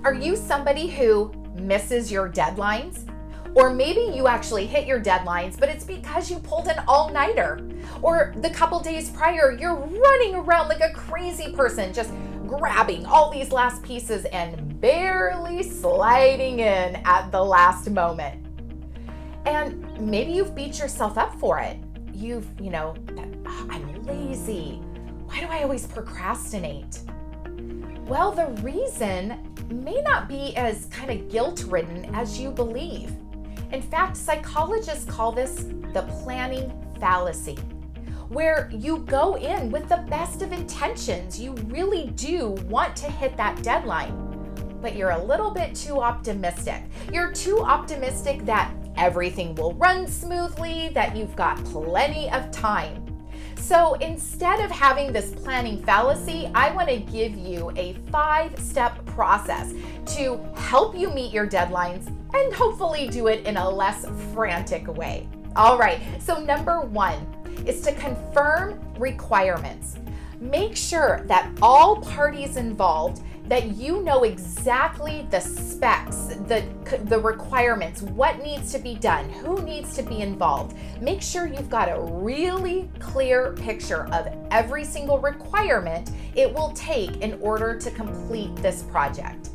Are you somebody who misses your deadlines? Or maybe you actually hit your deadlines, but it's because you pulled an all-nighter. Or the couple days prior, you're running around like a crazy person, just grabbing all these last pieces and barely sliding in at the last moment. And maybe you've beat yourself up for it. I'm lazy. Why do I always procrastinate? Well, the reason may not be as kind of guilt-ridden as you believe. In fact, psychologists call this the planning fallacy, where you go in with the best of intentions. You really do want to hit that deadline, but you're a little bit too optimistic. You're too optimistic that everything will run smoothly, that you've got plenty of time. So instead of having this planning fallacy, I want to give you a 5-step process to help you meet your deadlines and hopefully do it in a less frantic way. All right, so number 1 is to confirm requirements. Make sure that all parties involved, that you know exactly the specs, the requirements, what needs to be done, who needs to be involved. Make sure you've got a really clear picture of every single requirement it will take in order to complete this project.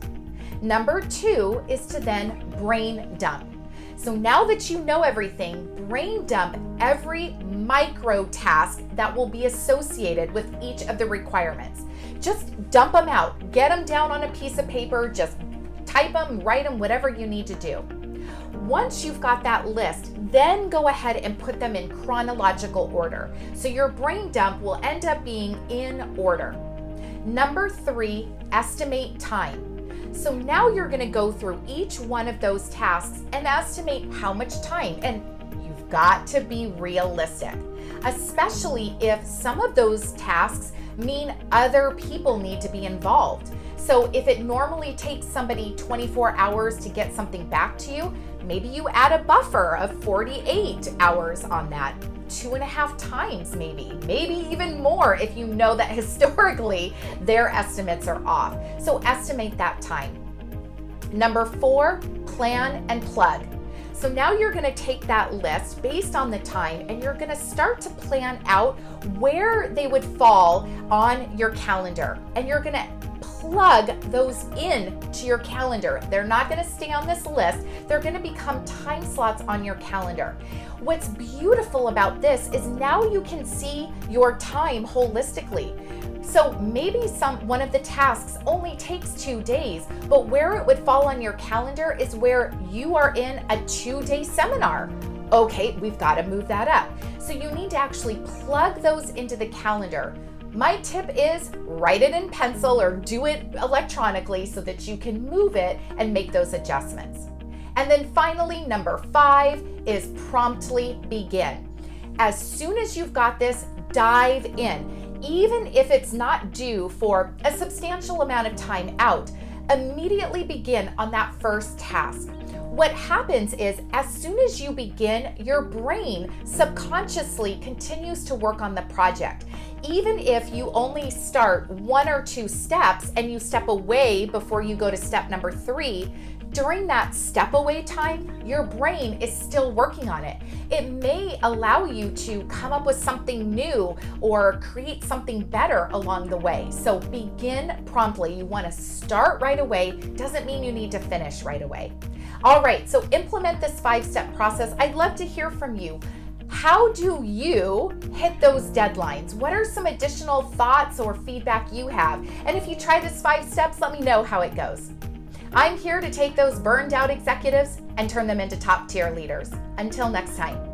Number 2 is to then brain dump. So now that you know everything, brain dump every micro task that will be associated with each of the requirements. Just dump them out, get them down on a piece of paper, just type them, write them, whatever you need to do. Once you've got that list, then go ahead and put them in chronological order. So your brain dump will end up being in order. Number 3, estimate time. So now you're going to go through each one of those tasks and estimate how much time. And you've got to be realistic, especially if some of those tasks mean other people need to be involved. So if it normally takes somebody 24 hours to get something back to you, maybe you add a buffer of 48 hours on that. 2.5 times maybe even more if you know that historically their estimates are off. So estimate that time. Number 4, plan and plug. So now you're going to take that list based on the time and you're going to start to plan out where they would fall on your calendar, and you're going to plug those in to your calendar. They're not going to stay on this list. They're going to become time slots on your calendar. What's beautiful about this is now you can see your time holistically. So maybe one of the tasks only takes 2 days, but where it would fall on your calendar is where you are in a 2-day seminar. Okay, we've got to move that up. So you need to actually plug those into the calendar. My tip is write it in pencil or do it electronically so that you can move it and make those adjustments. And then finally, number 5 is promptly begin. As soon as you've got this, dive in. Even if it's not due for a substantial amount of time out, immediately begin on that first task. What happens is, as soon as you begin, your brain subconsciously continues to work on the project. Even if you only start 1 or 2 steps and you step away before you go to step number 3, during that step away time, your brain is still working on it. It may allow you to come up with something new or create something better along the way. So begin promptly. You want to start right away. Doesn't mean you need to finish right away. All right, so implement this 5-step process. I'd love to hear from you. How do you hit those deadlines? What are some additional thoughts or feedback you have? And if you try this 5 steps, let me know how it goes. I'm here to take those burned out executives and turn them into top-tier leaders. Until next time.